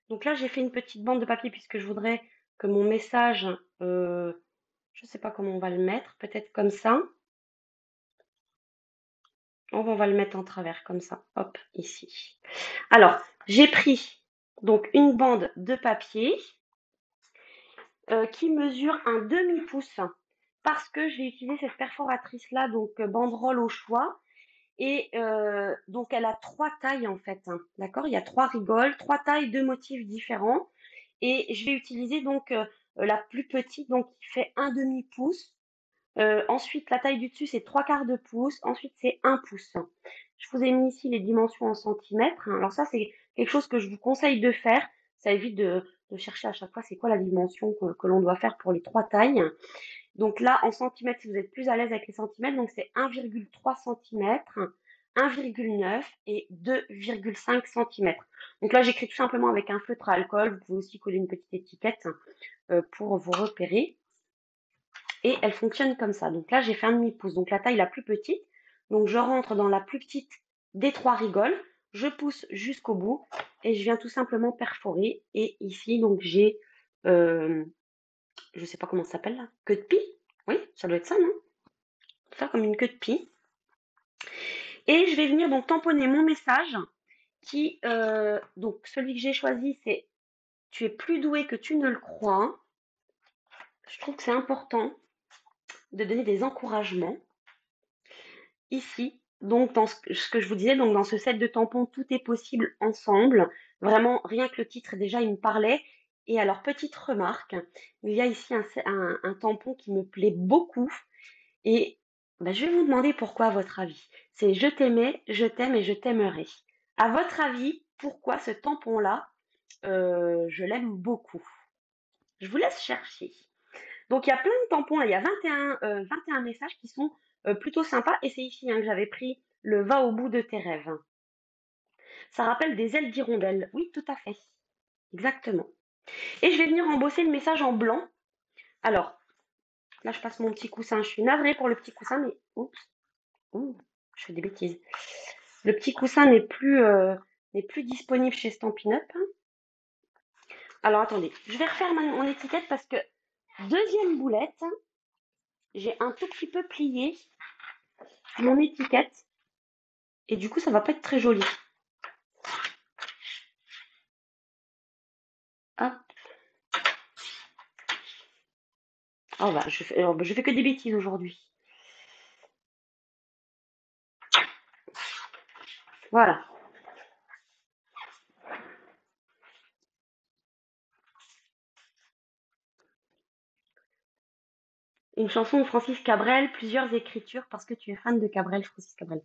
Donc là, j'ai fait une petite bande de papier puisque je voudrais que mon message, je ne sais pas comment on va le mettre, peut-être comme ça. On va le mettre en travers comme ça. Hop, ici. Alors, j'ai pris donc une bande de papier qui mesure un demi-pouce parce que je vais utiliser cette perforatrice là, donc banderole au choix. Et donc, elle a trois tailles en fait, hein, d'accord? Il y a trois rigoles, trois tailles, deux motifs différents. Et je vais utiliser donc la plus petite, donc qui fait un demi-pouce. Ensuite, la taille du dessus, c'est trois quarts de pouce. Ensuite, c'est un pouce. Je vous ai mis ici les dimensions en centimètres, hein. Alors ça, c'est quelque chose que je vous conseille de faire. Ça évite de chercher à chaque fois c'est quoi la dimension que l'on doit faire pour les trois tailles. Donc là, en centimètres, si vous êtes plus à l'aise avec les centimètres, donc c'est 1,3 cm, 1,9 et 2,5 cm. Donc là, j'écris tout simplement avec un feutre à alcool. Vous pouvez aussi coller une petite étiquette pour vous repérer. Et elle fonctionne comme ça. Donc là, j'ai fait un demi-pouce, donc la taille la plus petite. Donc je rentre dans la plus petite des trois rigoles, je pousse jusqu'au bout et je viens tout simplement perforer. Et ici, donc j'ai, je ne sais pas comment ça s'appelle là, queue de pie. Oui, ça doit être ça, non? Faire comme une queue de pie. Et je vais venir donc tamponner mon message qui, donc celui que j'ai choisi, c'est tu es plus doué que tu ne le crois. Je trouve que c'est important de donner des encouragements. ici, donc dans ce que je vous disais, donc dans ce set de tampons, tout est possible ensemble. Vraiment, rien que le titre, déjà, il me parlait. Et alors, petite remarque, il y a ici un tampon qui me plaît beaucoup. Et bah, je vais vous demander pourquoi, à votre avis. C'est je t'aimais, je t'aime et je t'aimerai. À votre avis, pourquoi ce tampon-là, je l'aime beaucoup? Je vous laisse chercher. Donc il y a plein de tampons, là, il y a 21 messages qui sont plutôt sympas. Et c'est ici hein, que j'avais pris le va au bout de tes rêves. Ça rappelle des ailes d'hirondelle. Oui, tout à fait. Exactement. Et je vais venir embosser le message en blanc. Alors, là je passe mon petit coussin. Je suis navrée pour le petit coussin, mais oups, ouh, je fais des bêtises. Le petit coussin n'est plus disponible chez Stampin' Up. Alors attendez, je vais refaire mon étiquette parce que deuxième boulette, j'ai un tout petit peu plié mon étiquette et du coup ça va pas être très joli. Hop. Oh bah, je fais que des bêtises aujourd'hui. Voilà. Une chanson de Francis Cabrel, plusieurs écritures parce que tu es fan de Cabrel, Francis Cabrel.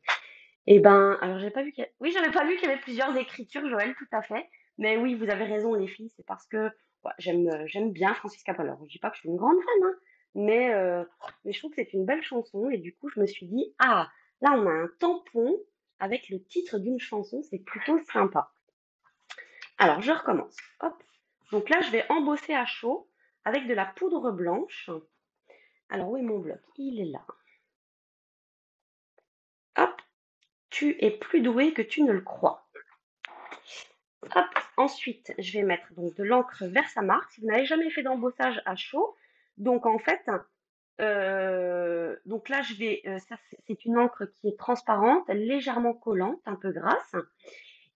Eh ben, alors j'avais pas vu oui, j'avais pas vu qu'il y avait plusieurs écritures, Joël, tout à fait. Mais oui, vous avez raison, les filles, c'est parce que ouais, j'aime bien Francis Cabrel. Alors, je dis pas que je suis une grande fan, hein, mais je trouve que c'est une belle chanson et du coup, je me suis dit, ah, là, on a un tampon avec le titre d'une chanson, c'est plutôt sympa. Alors, je recommence. Hop. Donc là, je vais embosser à chaud avec de la poudre blanche. Alors, où est mon bloc? Il est là. Hop, tu es plus doué que tu ne le crois. Hop, ensuite, je vais mettre donc de l'encre Versamark. Si vous n'avez jamais fait d'embossage à chaud, donc en fait, donc là, ça c'est une encre qui est transparente, légèrement collante, un peu grasse,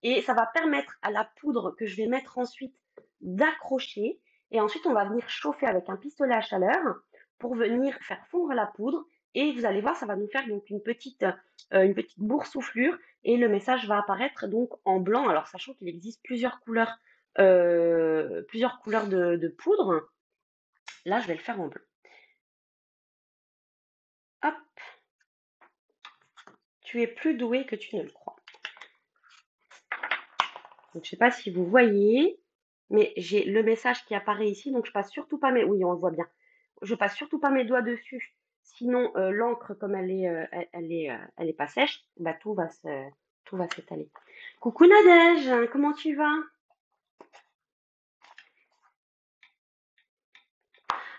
et ça va permettre à la poudre que je vais mettre ensuite d'accrocher. Et ensuite, on va venir chauffer avec un pistolet à chaleur pour venir faire fondre la poudre. Et vous allez voir, ça va nous faire donc une petite boursouflure et le message va apparaître donc en blanc. Alors, sachant qu'il existe plusieurs couleurs de poudre, là, je vais le faire en bleu. Hop, tu es plus doué que tu ne le crois. Donc, je ne sais pas si vous voyez, mais j'ai le message qui apparaît ici. Donc, je passe surtout pas mes... Oui, on le voit bien. Je passe surtout pas mes doigts dessus. Sinon, l'encre, comme elle est pas sèche, bah, tout va s'étaler. Coucou Nadège, comment tu vas?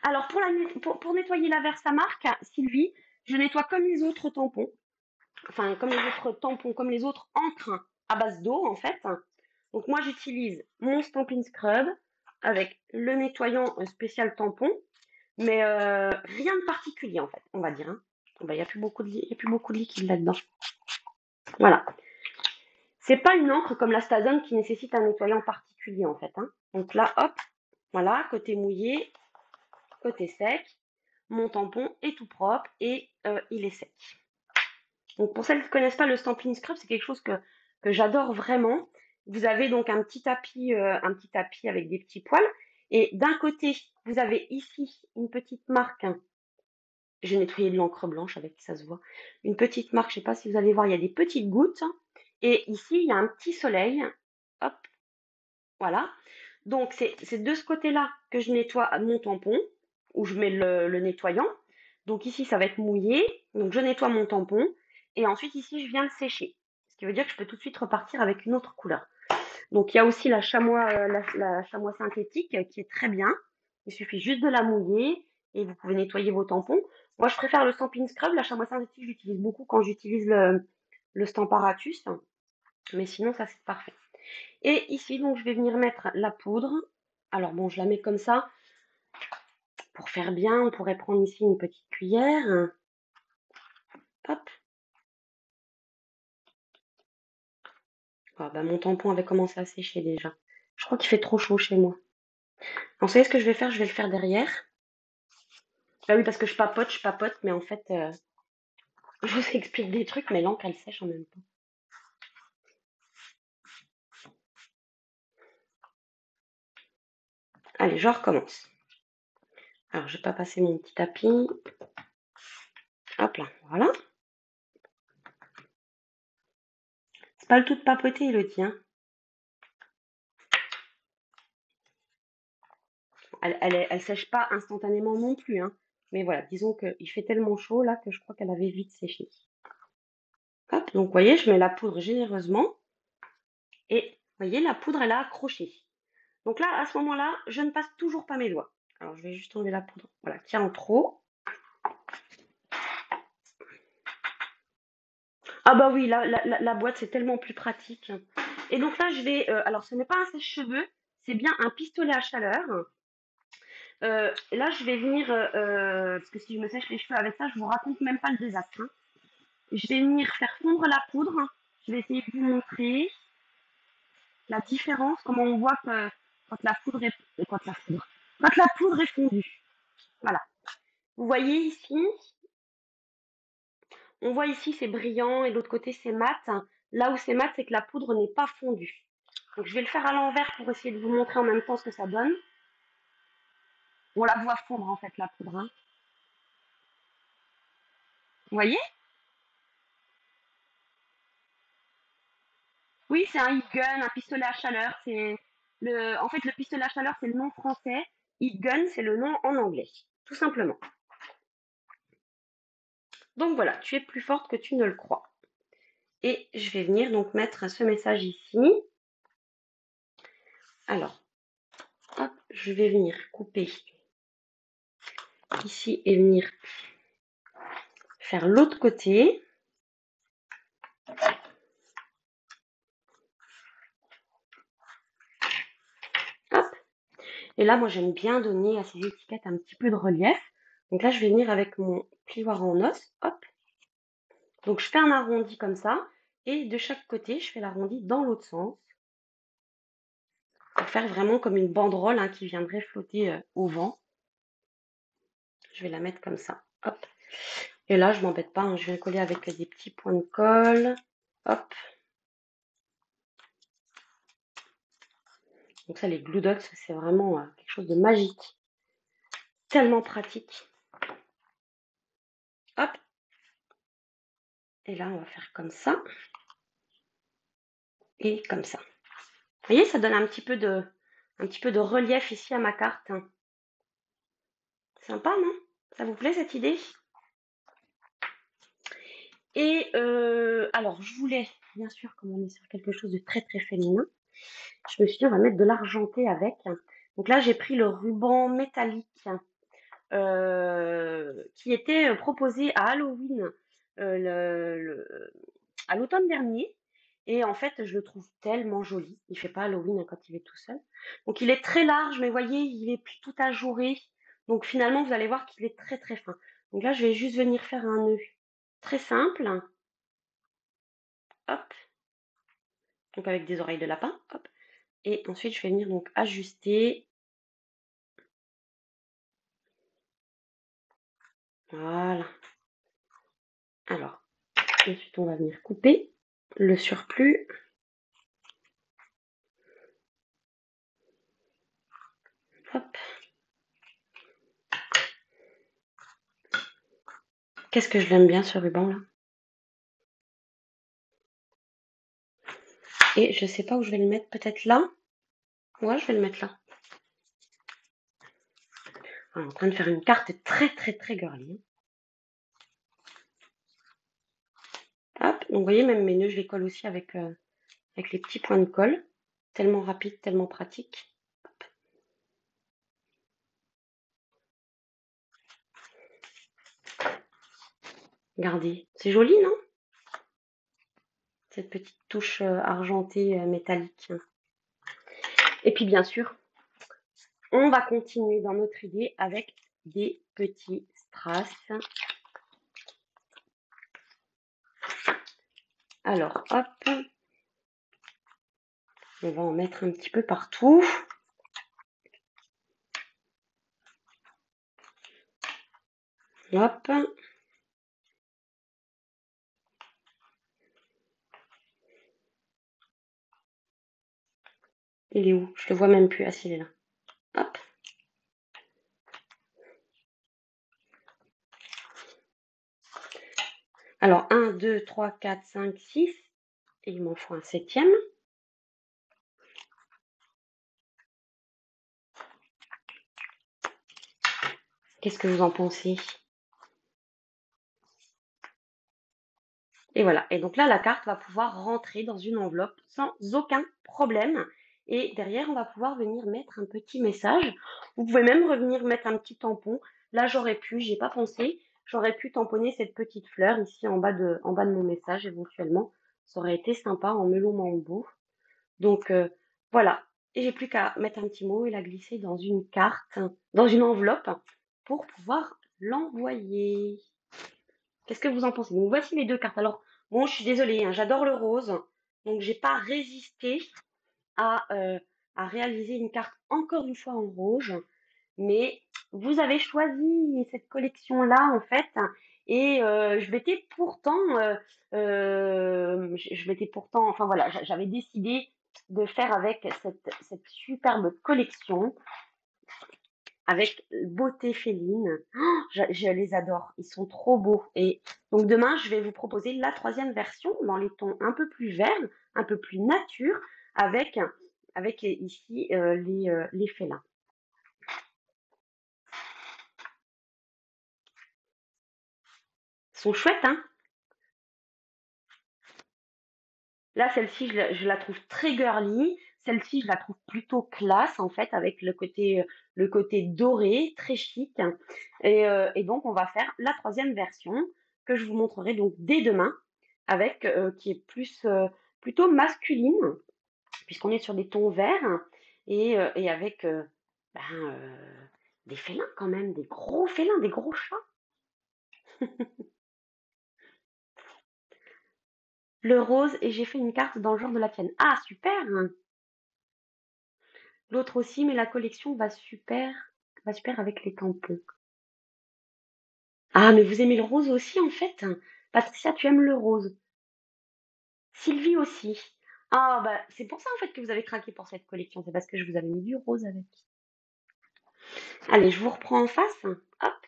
Alors, pour nettoyer la Versamark, Sylvie, je nettoie comme les autres tampons. Enfin, comme les autres tampons, comme les autres encres à base d'eau, en fait. Donc, moi, j'utilise mon Stampin' Scrub avec le nettoyant spécial tampon. Mais rien de particulier, en fait, on va dire. Hein. Bah, il n'y a plus beaucoup de liquide là-dedans. Voilà. C'est pas une encre comme la Stazone qui nécessite un nettoyant particulier, en fait. Hein. Donc là, hop, voilà, côté mouillé, côté sec. Mon tampon est tout propre et il est sec. Donc pour celles qui ne connaissent pas le Stampin' Scrub, c'est quelque chose que j'adore vraiment. Vous avez donc un petit tapis avec des petits poils. Et d'un côté, vous avez ici une petite marque. J'ai nettoyé de l'encre blanche avec, ça se voit. Une petite marque, je ne sais pas si vous allez voir, il y a des petites gouttes. Et ici, il y a un petit soleil. Hop, voilà. Donc, c'est de ce côté-là que je nettoie mon tampon, où je mets le nettoyant. Donc ici, ça va être mouillé. Donc, je nettoie mon tampon. Et ensuite, ici, je viens le sécher. Ce qui veut dire que je peux tout de suite repartir avec une autre couleur. Donc, il y a aussi la chamois synthétique qui est très bien. Il suffit juste de la mouiller et vous pouvez nettoyer vos tampons. Moi, je préfère le Stampin' Scrub. La chamois synthétique, j'utilise beaucoup quand j'utilise le Stamparatus. Mais sinon, ça, c'est parfait. Et ici, donc, je vais venir mettre la poudre. Alors, bon, je la mets comme ça. Pour faire bien, on pourrait prendre ici une petite cuillère. Hop. Ah, bah, mon tampon avait commencé à sécher déjà. Je crois qu'il fait trop chaud chez moi. Alors, vous savez ce que je vais faire? Je vais le faire derrière. Bah oui, parce que je papote, mais en fait, Je vous explique des trucs, mais l'encre, elle sèche en même temps. Allez, je recommence. Alors, je vais pas passer mon petit tapis. Hop là, voilà. C'est pas le tout de papoter, Elodie, hein. Elle sèche pas instantanément non plus, hein. Mais voilà, disons qu'il fait tellement chaud là que je crois qu'elle avait vite séché. Hop, donc vous voyez, je mets la poudre généreusement et vous voyez, la poudre elle a accroché. Donc là, à ce moment-là, je ne passe toujours pas mes doigts. Alors je vais juste enlever la poudre, voilà, qui est en trop. Ah bah oui, la boîte c'est tellement plus pratique. Et donc là, je vais, alors ce n'est pas un sèche-cheveux, c'est bien un pistolet à chaleur. Là, je vais venir, parce que si je me sèche les cheveux avec ça, je vous raconte même pas le désastre, hein. Je vais venir faire fondre la poudre. Je vais essayer de vous montrer la différence, comment on voit que quand la poudre est, quand la poudre est fondue. Voilà. Vous voyez ici, on voit ici c'est brillant et de l'autre côté c'est mat. Là où c'est mat, c'est que la poudre n'est pas fondue. Donc je vais le faire à l'envers pour essayer de vous montrer en même temps ce que ça donne. On la voit fondre en fait la poudre, hein. Vous voyez? Oui, c'est un heat gun, un pistolet à chaleur. En fait, le pistolet à chaleur, c'est le nom français. Heat gun, c'est le nom en anglais, tout simplement. Donc voilà, tu es plus forte que tu ne le crois. Et je vais venir donc mettre ce message ici. Alors, hop, je vais venir couper ici et venir faire l'autre côté. Hop. Et là, moi, j'aime bien donner à ces étiquettes un petit peu de relief. Donc là, je vais venir avec mon plioir en os. Hop. Donc je fais un arrondi comme ça. Et de chaque côté, je fais l'arrondi dans l'autre sens. Pour faire vraiment comme une banderole, hein, qui viendrait flotter au vent. Je vais la mettre comme ça. Hop. Et là, je m'embête pas, hein, je viens coller avec des petits points de colle. Hop. Donc ça, les Glue Dots, c'est vraiment quelque chose de magique. Tellement pratique. Hop. Et là, on va faire comme ça. Et comme ça. Vous voyez, ça donne un petit peu de relief ici à ma carte. Sympa, non? Ça vous plaît cette idée? Et alors, je voulais, bien sûr, comme on est sur quelque chose de très très féminin, je me suis dit, on va mettre de l'argenté avec. Donc là, j'ai pris le ruban métallique qui était proposé à Halloween à l'automne dernier. Et en fait, je le trouve tellement joli. Il fait pas Halloween, hein, quand il est tout seul. Donc il est très large, mais voyez, il est plus tout ajouré. Donc finalement, vous allez voir qu'il est très très fin. Donc là, je vais juste venir faire un nœud très simple. Hop. Donc avec des oreilles de lapin. Hop. Et ensuite, je vais venir donc ajuster. Voilà. Alors, ensuite, on va venir couper le surplus. Hop. Qu'est-ce que je l'aime bien ce ruban là. Et je sais pas où je vais le mettre, peut-être là. Ouais, je vais le mettre là. On est en train de faire une carte très très très girly. Hop, donc vous voyez, même mes nœuds, je les colle aussi avec les petits points de colle. Tellement rapide, tellement pratique. Hop. Regardez, c'est joli, non? Cette petite touche argentée métallique. Et puis bien sûr, on va continuer dans notre idée avec des petits strass. Alors, hop, on va en mettre un petit peu partout. Hop. Il est où? Je le vois même plus. Ah, s'il est là. Hop. Alors, 1, 2, 3, 4, 5, 6. Et il m'en faut un septième. Qu'est-ce que vous en pensez? Et voilà. Et donc là, la carte va pouvoir rentrer dans une enveloppe sans aucun problème. Et derrière, on va pouvoir venir mettre un petit message. Vous pouvez même revenir mettre un petit tampon. Là, j'y ai pas pensé. J'aurais pu tamponner cette petite fleur ici en bas de mon message éventuellement. Ça aurait été sympa en melon mambo. Donc voilà. Et j'ai plus qu'à mettre un petit mot et la glisser dans une carte, dans une enveloppe pour pouvoir l'envoyer. Qu'est-ce que vous en pensez? Donc voici les deux cartes. Alors, bon, je suis désolée, hein, j'adore le rose, donc j'ai pas résisté à, euh, à réaliser une carte encore une fois en rose, mais vous avez choisi cette collection-là en fait, et je m'étais pourtant, enfin voilà, j'avais décidé de faire avec cette superbe collection avec beauté féline. Oh, je les adore, ils sont trop beaux. Et donc demain, je vais vous proposer la troisième version dans les tons un peu plus verts, un peu plus nature, avec, avec ici les félins. Ils sont chouettes, hein? Là, celle-ci, je la trouve très girly. Celle-ci, je la trouve plutôt classe, en fait, avec le côté doré, très chic. Et donc, on va faire la troisième version que je vous montrerai donc dès demain, avec qui est plutôt masculine, puisqu'on est sur des tons verts et avec ben, des félins quand même, des gros félins, des gros chats. Le rose, et j'ai fait une carte dans le genre de la tienne. Ah, super! L'autre aussi, mais la collection va super avec les tampons. Ah, mais vous aimez le rose aussi, en fait? Patricia, tu aimes le rose. Sylvie aussi. Ah, bah, c'est pour ça, en fait, que vous avez craqué pour cette collection. C'est parce que je vous avais mis du rose avec. Allez, je vous reprends en face. Hop.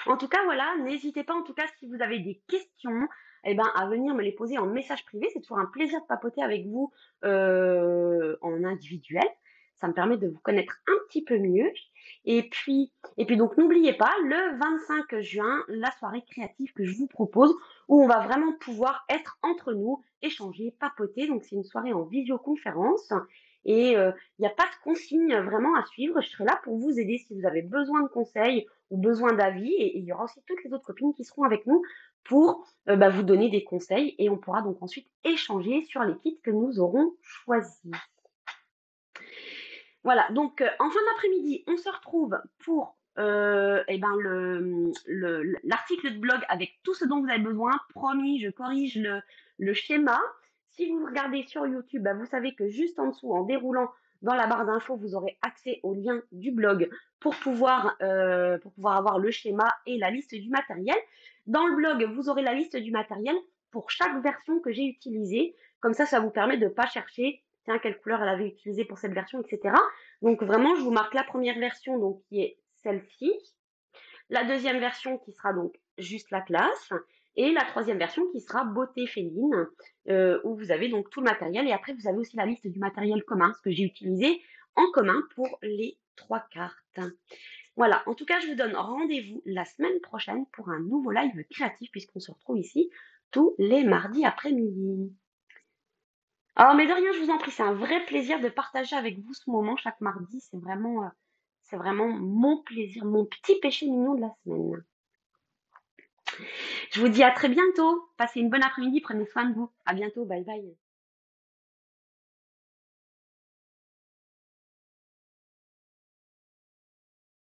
En tout cas, voilà, n'hésitez pas, en tout cas, si vous avez des questions, eh ben, à venir me les poser en message privé. C'est toujours un plaisir de papoter avec vous en individuel. Ça me permet de vous connaître un petit peu mieux. Et puis donc, n'oubliez pas, le 25 juin, la soirée créative que je vous propose, où on va vraiment pouvoir être entre nous, échanger, papoter. Donc, c'est une soirée en visioconférence. Et il n'y a pas de consigne vraiment à suivre. Je serai là pour vous aider si vous avez besoin de conseils ou besoin d'avis. Et il y aura aussi toutes les autres copines qui seront avec nous pour vous donner des conseils. Et on pourra donc ensuite échanger sur les kits que nous aurons choisis. Voilà, donc en fin d'après-midi, on se retrouve pour l'article de blog avec tout ce dont vous avez besoin. Promis, je corrige le schéma. Si vous regardez sur YouTube, vous savez que juste en dessous, en déroulant dans la barre d'infos, vous aurez accès au lien du blog pour pouvoir avoir le schéma et la liste du matériel. Dans le blog, vous aurez la liste du matériel pour chaque version que j'ai utilisée. Comme ça vous permet de ne pas chercher, tiens, quelle couleur elle avait utilisée pour cette version, etc. Donc vraiment, je vous marque la première version, donc qui est celle-ci, la deuxième version qui sera donc juste la classe, et la troisième version qui sera beauté féline, où vous avez donc tout le matériel, et après vous avez aussi la liste du matériel commun, ce que j'ai utilisé en commun pour les trois cartes. Voilà, en tout cas, je vous donne rendez-vous la semaine prochaine pour un nouveau live créatif, puisqu'on se retrouve ici tous les mardis après-midi. Alors, mais de rien, je vous en prie, c'est un vrai plaisir de partager avec vous ce moment chaque mardi. C'est vraiment mon plaisir, mon petit péché mignon de la semaine. Je vous dis à très bientôt. Passez une bonne après-midi, prenez soin de vous. À bientôt, bye bye.